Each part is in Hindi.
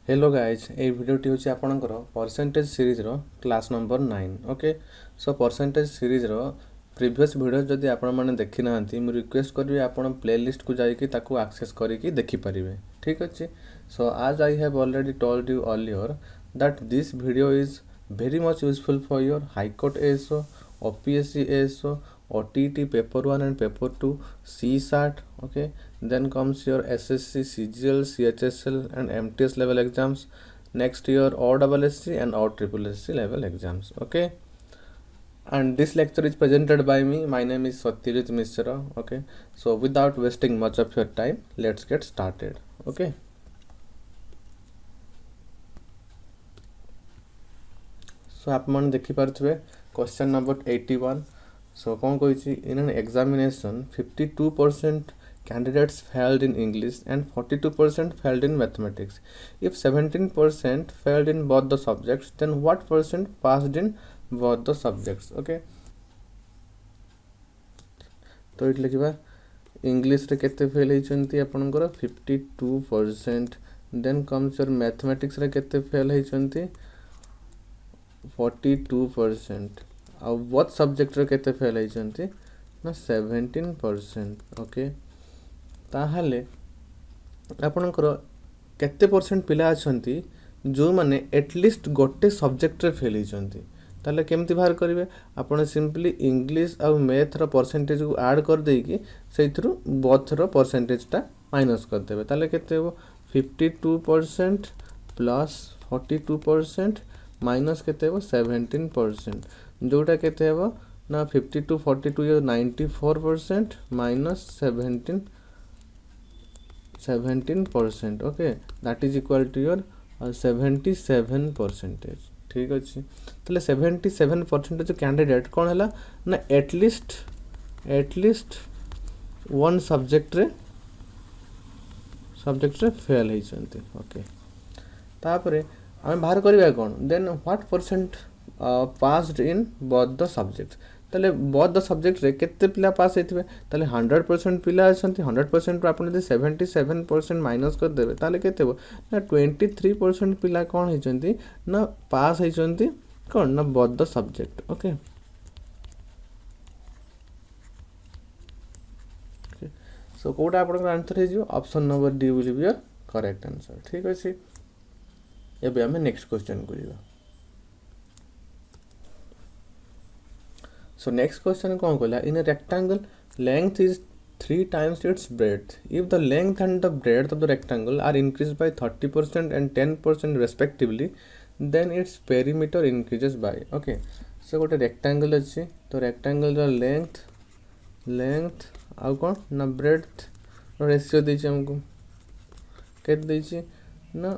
हेलो गाइज ये भिडियोटी हूँ आपणकर परसेंटेज सीरीज रो class number 9 okay. So percentage series रो प्रीवियस वीडियो जदि आपण मैंने देखी ना मुझे रिक्वेस्ट करी आपण प्लेलिस्ट को जाइए ताकू एक्सेस करके देखिपारे ठीक अच्छे। सो आज I have already told you earlier that this video is very much useful for your high court ASO OPSC ASO OTT paper 1 and paper 2 CSAT okay, then comes your SSC CGL CHSL and MTS level exams, next year OSSC and OSSC level exams okay. And this lecture is presented by me. My name is Satyajit Mishra okay. So without wasting much of your time, let's get started okay. So आप मन देखि पारथुबे क्वेश्चन नंबर 81. So कौन कही in an examination 52% candidates failed in English and 42% failed in mathematics. If 17% failed in both the subjects, then what percent passed in both the subjects? Okay. तो ये लिखा इंग्लिश रे केते फेल होइचंती आपनकर 52%. देन कम्स योर मैथमेटिक्स रे केते फेल होइचंती 42%. ଆଉ ବୋଥ୍ ସବଜେକ୍ଟରେ କେତେ ଫେଲ୍ ହେଇଛନ୍ତି ନା 17% ଓକେ। ତାହେଲେ ଆପଣଙ୍କର କେତେ ପରସେଣ୍ଟ ପିଲା ଅଛନ୍ତି ଯେଉଁମାନେ ଏଟଲିଷ୍ଟ ଗୋଟେ ସବଜେକ୍ଟରେ ଫେଲ୍ ହେଇଛନ୍ତି। ତାହେଲେ କେମିତି ବାହାର କରିବେ ଆପଣ ସିମ୍ପଲି ଇଂଲିଶ ଆଉ ମ୍ୟାଥର ପରସେଣ୍ଟେଜକୁ ଆଡ଼୍ କରିଦେଇକି ସେଇଥିରୁ ବୋଥର ପରସେଣ୍ଟେଜଟା ମାଇନସ୍ କରିଦେବେ। ତାହେଲେ କେତେ ହେବ 52% ପ୍ଲସ୍ 42% माइनस केते हेबो 17%, जोटा केते हेबो ना 52 42 यो 94% minus 17% okay, that is equal to your 77%। ठीक अच्छे। ताले 77% कैंडिडेट कौन है ना एटलिस्ट वन सब्जेक्ट रे फेल होइछंती ओके। तापरे आम बाहर करवा कौन then what percent passed in both the subject. ताले बोथ द सब्जेक्ट रे केते पिला पास होइथिबे ताले 100% पिला अछंती 100% रो आपण जे 77% माइनस कर देबे ताले केते हो ना 23% पिला कोन होइचंती ना पास होइचंती कोन ना both the subject okay. So कोटा आपण आंसर हे जो option number D will be your correct answer. ठीक अछि। एबे हमें नेक्स्ट क्वेश्चन करिवा। सो नेक्स्ट क्वेश्चन कौन कहला in a rectangle length is 3 times its breadth. If the length and the breadth of the rectangle are increased by 30% and 10% respectively, then its perimeter increases by okay. So गोटे रेक्टेंगल अच्छी तो रेक्टेंगल लेंथ आउ कौन ना ब्रेड्थ रेशियो देछि हमको केते देछि ना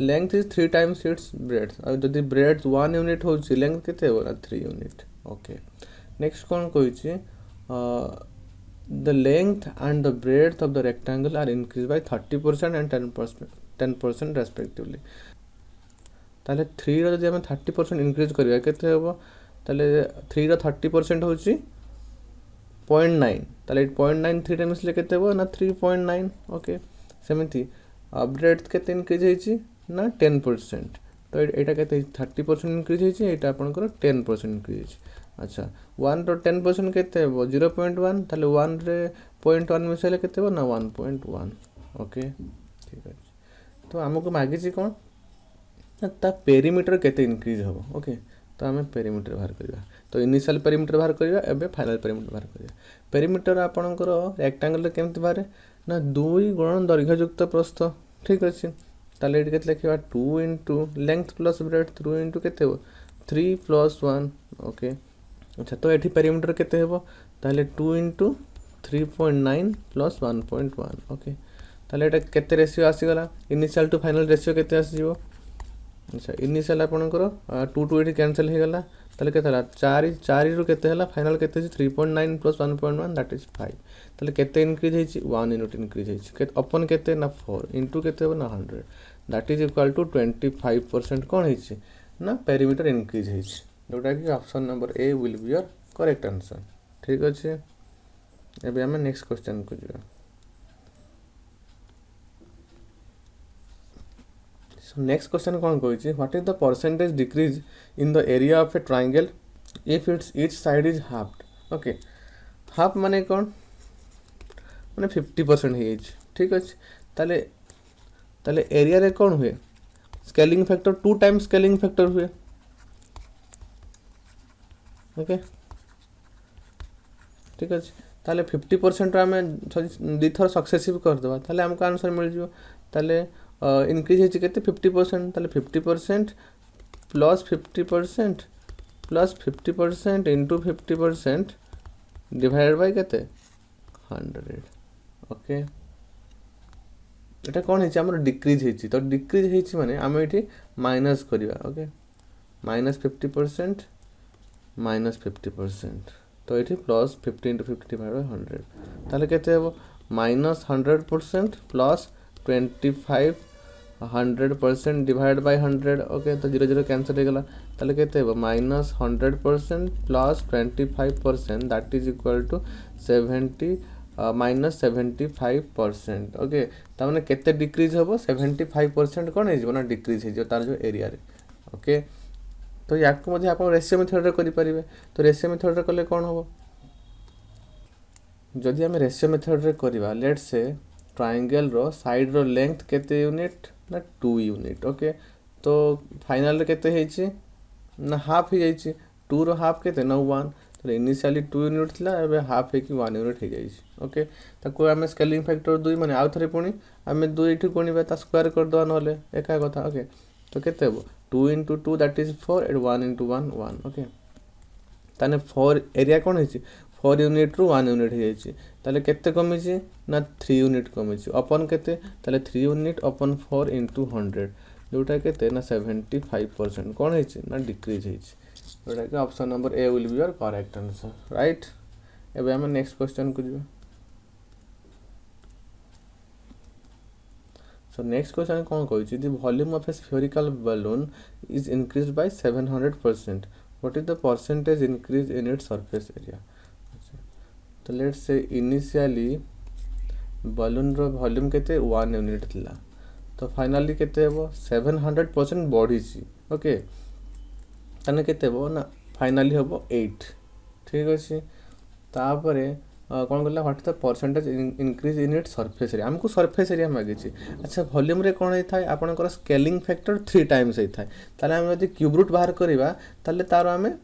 length is 3 times it's breadth और जदि ब्रेड्थ 1 यूनिट हो लेंथ केते हो ना 3 यूनिट ओके। नेक्स्ट कौन कहिछि the length and the breadth of the rectangle are increased by 30% and 10% respectively. ताले 3 रो जदि हम 30% इंक्रीज करिया केते हेबो ताले 3 रो 30% होछि 0.9 ताले 0.9 3 रे मिसले केते हेबो ना 3.9 ओके। सेमिति ब्रेड्थ केते इंक्रीज होइछि ना 10%, तो एटा केते 30% इंक्रीज होइछि एटा आपनकर 10% इंक्रीज होइछि। अच्छा 1 रो 10% केते हेबो 0.1 ताले 1 रे 0.1 मिसले केते हेबो ना 1.1 ओके। ठीक है। तो हमको मागिछि कोन ता पेरीमीटर केते इंक्रीज होबो ओके। तो हमें पेरीमीटर बाहर करबा तो इनिशियल पेरीमीटर बाहर करबा एबे फाइनल पेरीमीटर बाहर करबा। पेरीमीटर आपनकर रेक्टेंगल रे केमति बारे ना 2 गुणन दैर्घ्ययुक्त प्रस्थ। ठीक अछि। ताले एट केते लिखबा 2 into length plus breadth 2 into केते हो 3 + 1 ओके। अच्छा तो एठी पेरीमीटर केते हेबो ताले 2 into 3.9 + 1.1 ओके। ताले एटा केते रेशियो आसी गला इनिशियल टू फाइनल रेशियो केते आसी जिवो। अच्छा इनिशियल आपनकर 2 2 एठी कैंसिल हे गला ताले केते हला 4 रो केते हला फाइनल केते 3.9 + 1.1 दैट इज 5। ताले केते इंक्रीज हेछि 1 यूनिट इंक्रीज हेछि केते अपन केते ना 4 into केते हो ना 100 दैट इज इक्वल टू 25% कोन हेछि ना पेरीमीटर इंक्रीज हेछि, जोटा कि option number A will be your correct answer. ठीक अछि। एबे हम नेक्स्ट क्वेश्चन को जिवा। So next question कौन कहूँ what is the percentage decrease in the area of a triangle if its each side is halved. Okay, half माने कौन माने 50% हो जाइए ठीक अच्छे ताले ताले एरिया रे कौन हुए scaling factor 2 times scaling factor हुए ओके ठीक अच्छे ताले 50% आम दी थर सक्सेसिव करदे ताले आमको आंसर मिल जाओ ताले इनक्रीज होती के 50% ताले 50% plus 50% plus 50% into 50% divided by के 100 ओके এটা कौन है आम डिक्रीज होती तो डिक्रीज होती माने आम ये माइनस करवा ओके -50% -50% तो ये प्लस 50 इंटू 50 डिवाइड बाय 100 ताले केते हेबो -100% प्लस 25 100% डिवाइड बाय 100 ओके तो 0 0 कैंसल हो गला ताले केते हेबो -100% plus 25% that is equal to 70 -75% okay ताने केते डिक्रीज हेबो 75% कोन हे ना डिक्रीज हे तार जो एरिया रे ओके तो या को मध्ये आप रेशियो मेथड रे करि परिबे तो रेशियो मेथड रे कले कोन होबो जदि हम रेशियो मेथड रे करबा लेट्स से ट्रायंगल रो साइड रो लेंथ केते यूनिट ना 2 यूनिट ओके तो फाइनल रे केते हेछि ना हाफ ही जाइछि 2 रो हाफ केते ना 1 तो इनिशियली 2 यूनिट थिला एबे हाफ हे कि 1 यूनिट हे जाइछि ओके ताको हम स्केलिंग फैक्टर 2 माने आउ थरे पुनी हम 2 इठी गुणिबा ता स्क्वायर कर दवा नले एका कथा ओके तो केते हेबो 2 into 2 that is 4 and 1 into 1 1 okay ताने 4 एरिया कोन हेछि 4 यूनिट रु 1 यूनिट हे जाइछि ताले केते कमी छि ना 3 यूनिट कमी छि अपन केते ताले 3 यूनिट अपन 4 into 100 जोटा केते ना 75% कोन हेछि ना डिक्रीज हेछि जोटा के option number A will be your correct answer right एबे हम नेक्स्ट क्वेश्चन को जिबा So next question कौन कहछि the volume of a spherical balloon is increased by 700%. What is the percentage increase in its surface area? तो let's say initially balloon row volume केते 1 यूनिट थिला तो फाइनली केते हेबो 700% बढ़ी छि ओके तने केते हेबो ना फाइनली हेबो 8 ठीक अछि तापरे कौन कहला what the percentage increase in it surface area हमको सरफेस एरिया मागे छी अच्छा वॉल्यूम रे कोन होई थाय आपनकर स्केलिंग फैक्टर 3 टाइम्स होई थाय ताले हम यदि क्यूब रूट बाहर करबा ताले तार हमें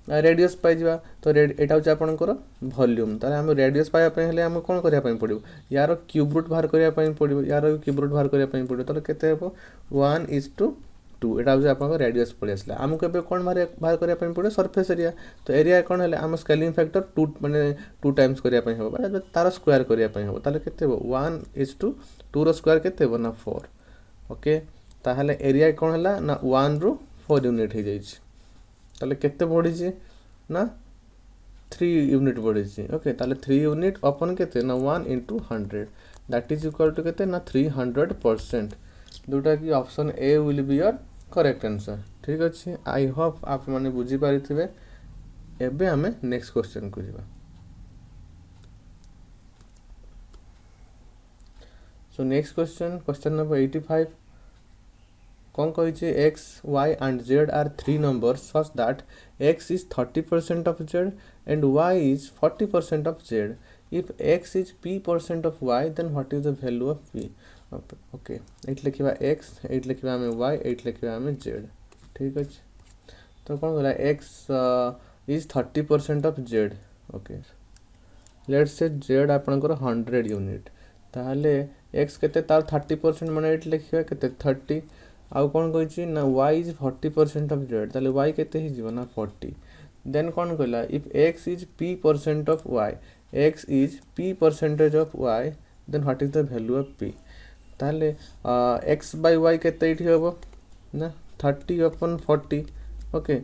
रेडियस पाई जिबा तो एटा होच आपनकर वॉल्यूम ताले हम रेडियस पाया पय हेले हम कोन करिया पय पड़िबो यार क्यूब रूट बाहर करिया पय पड़िबो यार क्यूब रूट बाहर करिया पय पड़िबो ताले केते हेबो 1:2 एटा होच आपनकर रेडियस पड़ि आसला हमको एबे कोन बाहर करिया पय पड़िबो सरफेस एरिया तो एरिया कोन हेले हम स्केलिंग फैक्टर 2 माने 2 टाइम्स करिया पय हो बा तार स्क्वायर करिया पय हो ताले केते हेबो 1:2 रो स्क्वायर केते हेबो ना 4 ओके ताहले एरिया कोन हला ना 1 रु 4 यूनिट हे जाइछि ताले केते बढ़ी छि ना 3 यूनिट बढ़ी छि ओके ताले 3 यूनिट अपन केते ना 1 into 100 that is equal to केते ना 300% दुटा की option A will be your correct answer ठीक अछि आई होप आप माने बुझी पारिथिबे एबे हमें नेक्स्ट क्वेश्चन को जिबा सो नेक्स्ट क्वेश्चन नंबर 85 कौन कहिछि x y and z are three numbers such that x is 30% of z and y is 40% of z if x is p% of y then what is the value of p okay एट लिखिबा x एट लिखिबा हमें y एट लिखिबा हमें z ठीक अछि तो कौन होला x is 30% of z okay let's say z आपनकर 100 यूनिट ताहले x केते तार 30% माने एट लिखिबा केते 30 आउ कौन कहिछि ना y is 40% of z ताले y केते हि जीव ना 40 देन कौन कहला if x is p% of y x is p percentage of y then what is the value of p ताले x by y केते इठी होबो ना 30/40 ओके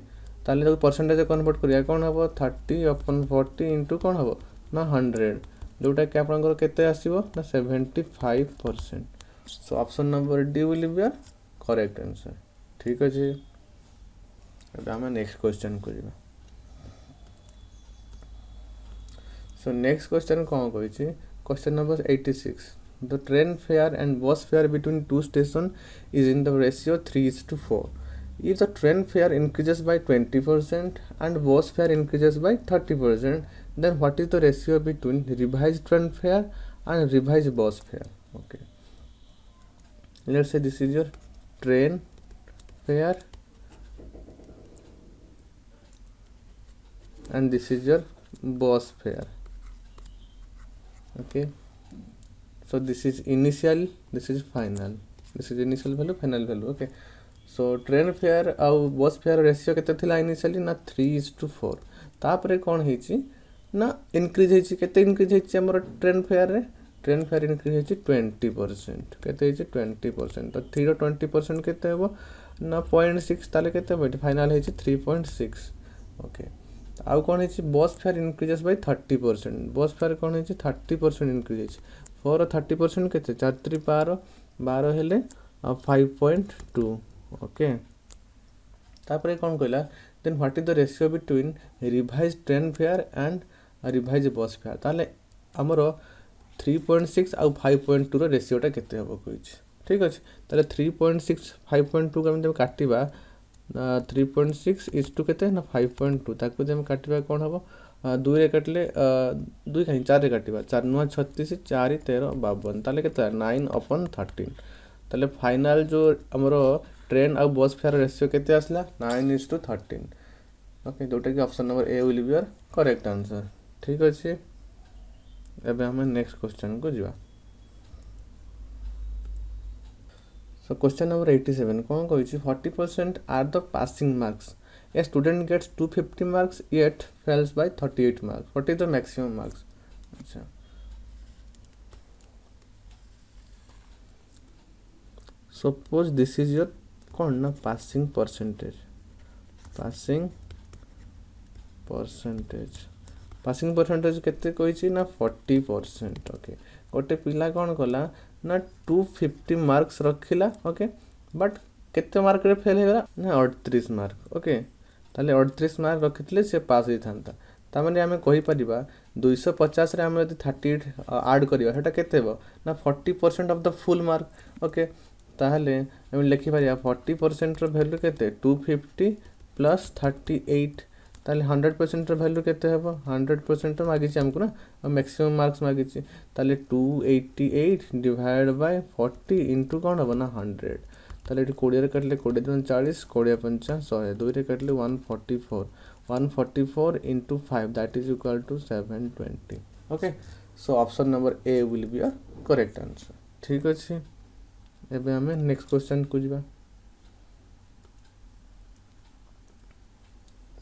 ताले जो परसेंटेज कन्वर्ट करिया कोन हबो 30/40 इनटू कोन हबो ना 100 जोटा कि आपनकर केते आसीबो ना 75% सो option number D will be your correct answer ठीक अछि अब हम नेक्स्ट क्वेश्चन करिबा सो नेक्स्ट क्वेश्चन कोन कहि छी question number 86 the train fare and bus fare between two stations is in the ratio 3:4. If the train fare increases by 20% and bus fare increases by 30%, then what is the ratio between revised train fare and revised bus fare? Okay, let's say this is your train fare and this is your bus fare. Okay, so this is initial, this is final, this is initial value, final value. Okay, so train fare आउ बस फेयर रेशियो केते थिला इनिशियली ना 3:4 तापरे कोन हेची ना इंक्रीज हेची केते इंक्रीज हेची हमर ट्रेन फेयर रे ट्रेन फेयर इंक्रीज हेची 20% केते हेची 20% तो 3 रो 20% केते हेबो ना 0.6 ताले केते हेबो फाइनल हेची 3.6. ओके आउ कोन हेची बस फेयर इंक्रीजेस बाय 30%. बस फेयर कोन हेची 30% इंक्रीज हेची 4 30% केते 4 3 12 हेले 5.2. ओके तापरे कौन कहला then what is the ratio between revise train fare and revise bus fare ताले हमर 3.6 आउ 5.2 रो रेशियोटा केते हबो कहिछ. ठीक अछि ताले 3.6 5.2 के हम जब काटिबा 3.6 इज टू केते ना 5.2 ताको जब काटिबा कोन हबो 2 रे काटले 2 काई 4 रे काटिबा 4 9 36 4 13 52 ताले केते 9/13 ताले फाइनल जो हमरो ट्रेन आउ बस फेयर रेशियो केते आसला 9:13. ओके जोटा कि option number A will be your correct answer. ठीक अछि एबे हम नेक्स्ट क्वेश्चन को जिवा. सो क्वेश्चन नंबर 87 कोन कहै छी 40% are the passing marks. A student gets 250 marks yet fails by 38 marks. What is the maximum marks? अच्छा सपोज दिस इज योर कौन ना पासिंग परसेंटेज. पासिंग परसेंटेज केते कहिछि ना 40%. ओके गोटे पिला कौन कला ना 250 मार्क्स रखिला. ओके बट केते मार्क रे फेल हेला ना 38 मार्क. ओके ताले 38 मार्क रखितले से पास होई थांता. ता माने हमें कहि परिबा 250 रे हम यदि 38 ऐड करिवा सेटा केते हो ना 40% of the full mark. Okay ताहले हम लिखि परिया 40% रो वैल्यू केते 250 प्लस 38 ताले 100% रो वैल्यू केते हेबो 100% मागी छी हमको ना मैक्सिमम मार्क्स मागी छी ताले 288 डिवाइड बाय 40 इनटू कोन होबो ना 100 ताले एटी 20 रे कटले 20 दुन 40 20 पंचा 100 2 रे कटले 144 into 5 that is equal to 720. Okay so option number A will be your correct answer. ठीक अछि एबे हमें नेक्स्ट क्वेश्चन को जिबा.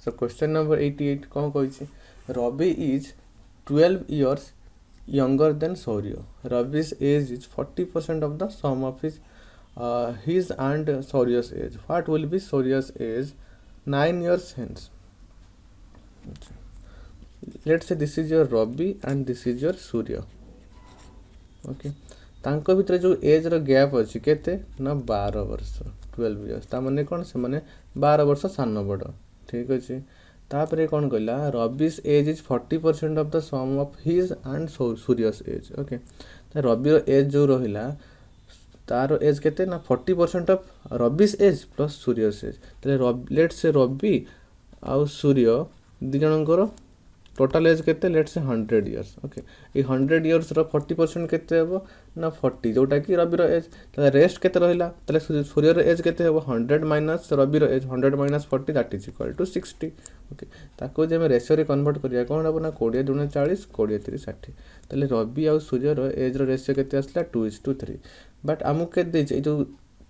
सो क्वेश्चन नंबर 88 कोन कहै छी Ravi is 12 years younger than Saurya. Ravi's age is 40% of the sum of his and Saurya's age. What will be Saurya's age 9 years hence? Let's say this is your Ravi and this is your Surya. Okay. तांको भितर जो एज रो गैप अछि केते ना 12 वर्ष 12 इयर्स ता माने कोन से माने 12 वर्ष सान बड़. ठीक अछि तापरे कोन कहला Ravi's age is 40% of the sum of his and Surya's age. Okay त रवि रो एज जो रहिला तारो एज केते ना 40% of Ravi's age plus Surya's age. तले लेट्स से रवि आ सूर्य दि जनकर टोटल एज केते लेट्स से 100 इयर्स. ओके ए 100 इयर्स रो 40% केते हेबो ना 40 जोटा कि रवि रो एज तले रेस्ट केते रहिला तले सूर्य रो एज केते हेबो 100 माइनस रवि रो age 100 minus 40 that is equal to 60. Okay ताको जे हम रेशियो रे कन्वर्ट करिया कोन हेबो ना 20 दुने 40 20 30 60 तले रवि आ सूर्य रो एज रो रेशियो केते आसला 2:3 बट हमु के दै छै जो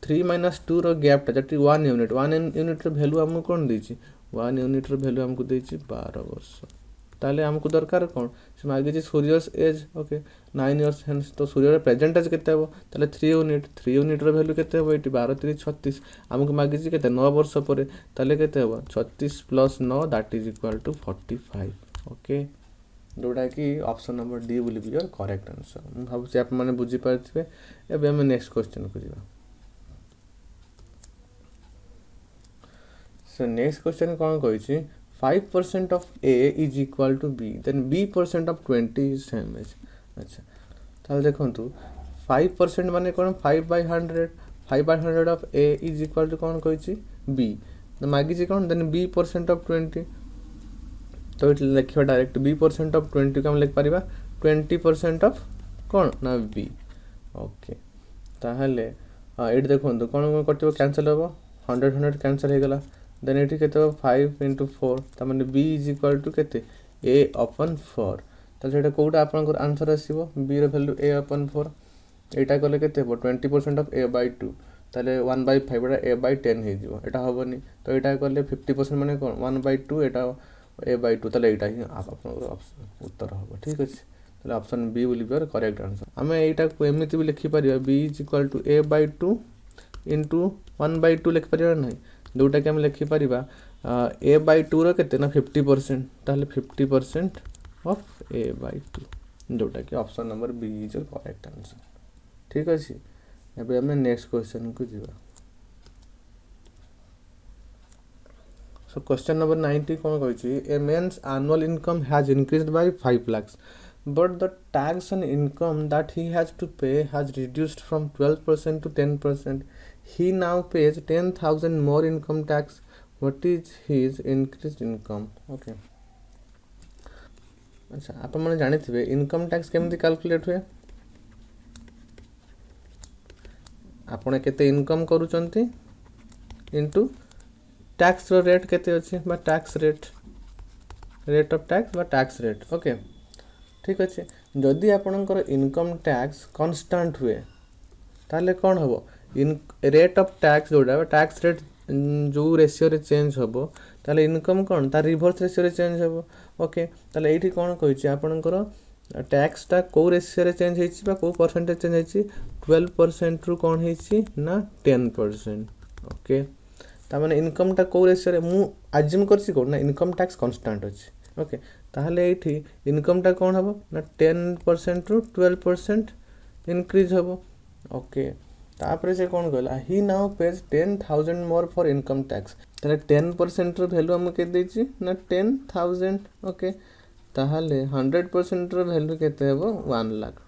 3 माइनस 2 रो गैप ता जति 1 यूनिट रो वैल्यू हमु कोन दै छै 1 यूनिट रो वैल्यू हमको दै छै 12 वर्ष. ताले हमको दरकार कौन से मागे जे सूर्यस एज. ओके 9 इयर्स हेंस तो सूर्य प्रेजेंट एज केते हेबो ताले 3 यूनिट रो वैल्यू केते हेबो एटी 12 3 36 हमको मागे जे केते 9 वर्ष परे ताले केते हेबो 36 plus 9 that is equal to 45. Okay जोटा कि option number D will be your correct answer. हम भाबु से आप माने बुझी पारथिबे. एबे हम नेक्स्ट क्वेश्चन को जिबा. सो नेक्स्ट क्वेश्चन कोन कहै छी 5% of A is equal to B, then B% of 20 is same as. अच्छा ताले देखंतु 5% माने कौन 5/100 5/100 of A is equal to कौन कही बी मागिଛି कौन देन बी परसेंट ऑफ 20 तो ये लिखा डायरेक्ट बी परसेंट ऑफ 20 को हम लिख पारिबा 20% ऑफ कौन ना बी ओके ताहले ये देखो कौन कटिव कैंसल हम 100 कैंसल हो गला देन ये केते 5 × 4 तार माने बी इज इक्वल टू केते ए अपन 4 तो सेटा कोटा आपन आंसर आसीबो बी रो वैल्यू ए अपन 4 एटा कले केते हो 20% ऑफ a/2 ताले 1/5 a/10 हे जिवो एटा होबनी तो एटा कले 50% माने कोन 1/2 एटा a/2 ताले एटा ही आपन उत्तर होबो ठीक अछि ताले option B will be your correct answer हमें एटा को एमिति भी लिखि परिबा b is equal to a/2 * 1/2 लिखि परिबा नै जोटा कि हम लिखि परिबा a/2 रो केते ना 50% ताले 50% ऑफ a/2 जोटा कि option number B is your correct answer ठीक अच्छे एबे हमें नेक्स्ट क्वेश्चन को जीवा सो क्वेश्चन नंबर 90 कौन कही a man's annual income has increased by 5 lakhs but the tax on income that he has to pay has reduced from 12% to 10%. He now pays 10,000 more income tax. What is his increased income? Okay. अच्छा आप मैंने जानी थे इनकम टैक्स केमती कैलकुलेट हुए आपण केते इनकम करूचंती इनटू टैक्स रो रेट केते अछि बा टैक्स रेट ऑफ टैक्स बा टैक्स रेट ओके ठीक अछि जदि आपनकर इनकम टैक्स कांस्टेंट हुए ताले कोन हबो इन रेट ऑफ टैक्स जोडा टैक्स रेट जो रेशियो रे चेंज हबो ताले इनकम कोन ता रिवर्स रेशियो रे चेंज हबो ओके ताले एठी कोन कहिछि आपनकर टैक्स टा को रेशियो रे चेंज हेछि बा को परसेंटेज चेंज हेछि 12% रु कोन हेछि ना 10% ओके ता माने इनकम टा को रेशियो रे मु अज्यूम करछि कोन ना इनकम टैक्स कांस्टेंट अछि ओके ताहले एठी इनकम टा कोन हबो ना 10% रु 12% इंक्रीज हबो ओके तापरे से कोन कहला he now pays 10,000 more for income tax ताले 10% रो वैल्यू हम के देछि ना 10,000 ओके ताहले 100% रो वैल्यू केते हबो 1 लाख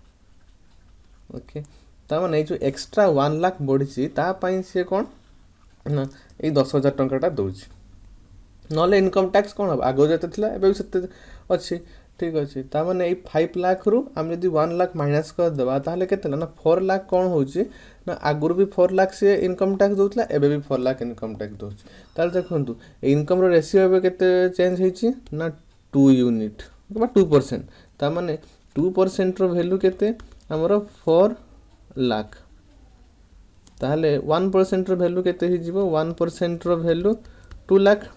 ओके ता माने जो एक्स्ट्रा 1 लाख बढ़िछि ता पई से कोन ना ए 10,000 टंकाटा दउछि नले इनकम टैक्स कोन हबो आगो जते थिला एबे सते अछि ठीक अछि ता माने ए 5 लाख रु हम यदि 1 लाख माइनस कर देबा ताहले केते ना 4 लाख कोन होछि ना आगुर भी 4 लाख से इनकम टैक्स दउतला एबे भी 4 लाख इनकम टैक्स दउछि ताले देखंतु इनकम रो रेशियो एबे केते चेंज हेछि ना 2 यूनिट बा 2% ता माने 2% रो वैल्यू केते हमरो 4 लाख ताहले 1% रो वैल्यू केते हि जीवो 1% रो वैल्यू 2 लाख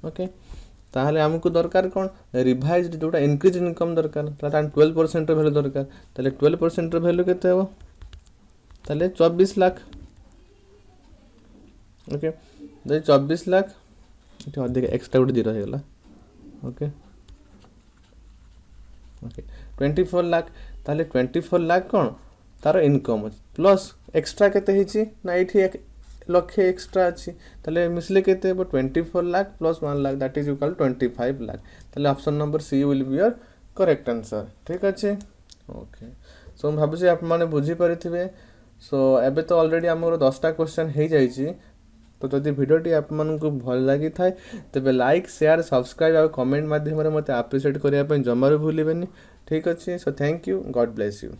ओके ताहले हमकु दरकार कोन रिवाइज्ड जोटा इंक्रीज इनकम दरकार ताता 12% रो वैल्यू दरकार ताले 12% रो वैल्यू केते हबो ताले 24 लाख ओके दे 24 लाख इथे अधिक एक्स्ट्रा गुड जीरो हे गला ओके ओके 24 लाख ताले 24 लाख कोन तार इनकम प्लस एक्स्ट्रा केते हिची ना एठी एक लक्ष्य एक्स्ट्रा अछि ताले मिसले केते हबो 24 lakh plus 1 lakh that is equal 25 lakh ताले option number C will be your correct answer ठीक अछि ओके सो हम भाबुछि आप माने बुझी परिथिबे सो एबे तो ऑलरेडी हमरो 10टा क्वेश्चन हे जाइछि तो जदि वीडियोटी आप मानकु भल लागि थाए तबे लाइक शेयर सब्सक्राइब और कमेंट माध्यम रे मते अप्रिशिएट करिया पे जमारो भूलिबेनी ठीक अछि so thank you God bless you.